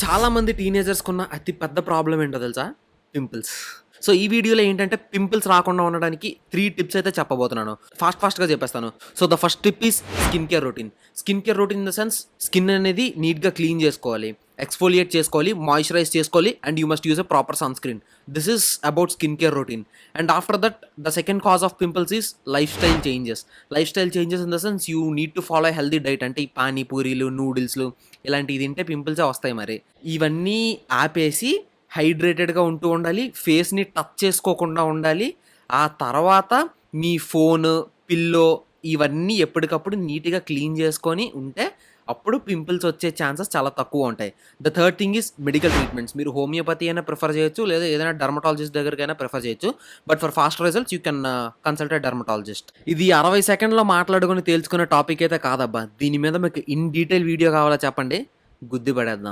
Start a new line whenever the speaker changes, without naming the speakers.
చాలామంది టీనేజర్స్‌కున్న అతి పెద్ద ప్రాబ్లమ్ ఏంటో తెలుసా? పింపుల్స్. సో, ఈ వీడియోలో ఏంటంటే పింపుల్స్ రాకుండా ఉండడానికి 3 టిప్స్ అయితే చెప్పబోతున్నాను. ఫాస్ట్‌గా చెప్పేస్తాను. So, the first tip is skin care routine. Skin care routine in the sense skin అనేది నీట్‌గా క్లీన్ చేసుకోవాలి. ఎక్స్‌ఫోలియేట్ చేసుకోవాలి, మాయిశ్చరైజ్ చేసుకోవాలి and you must use a proper sun screen. This is about skin care routine. And after that the second cause of pimples is life style changes. Life style changes in the sense you need to follow healthy diet. అంటే ఈ పానీపూరీలు, నూడిల్స్‌లు ఇలాంటివి తింటే పింపుల్సే వస్తాయి మరి. ఇవన్నీ ఆపేసి హైడ్రేటెడ్‌గా ఉంటూ ఉండాలి. ఫేస్‌ని టచ్ చేసుకోకుండా ఉండాలి. ఆ తర్వాత మీ ఫోను, పిల్లో ఇవన్నీ ఎప్పటికప్పుడు నీట్‌గా క్లీన్ చేసుకొని ఉంటే అప్పుడు పింపుల్స్ వచ్చే ఛాన్సెస్ చాలా తక్కువ ఉంటాయి. The third thing is medical treatments. మీరు హోమియోపతి అయినా ప్రిఫర్ చేయొచ్చు. లేదా ఏదైనా డెర్మటాలజిస్ట్ దగ్గరికైనా ప్రిఫర్ చేయొచ్చు. But for fast results you can consult a dermatologist. ఇది 60 సెకండ్‌లో మాట్లాడుకొని తేల్చుకునే టాపిక్ అయితే కాదబ్బా! దీని మీద మీకు ఇన్ డీటెయిల్ వీడియో కావాలా చెప్పండి? గుద్ది పడేద్దాం.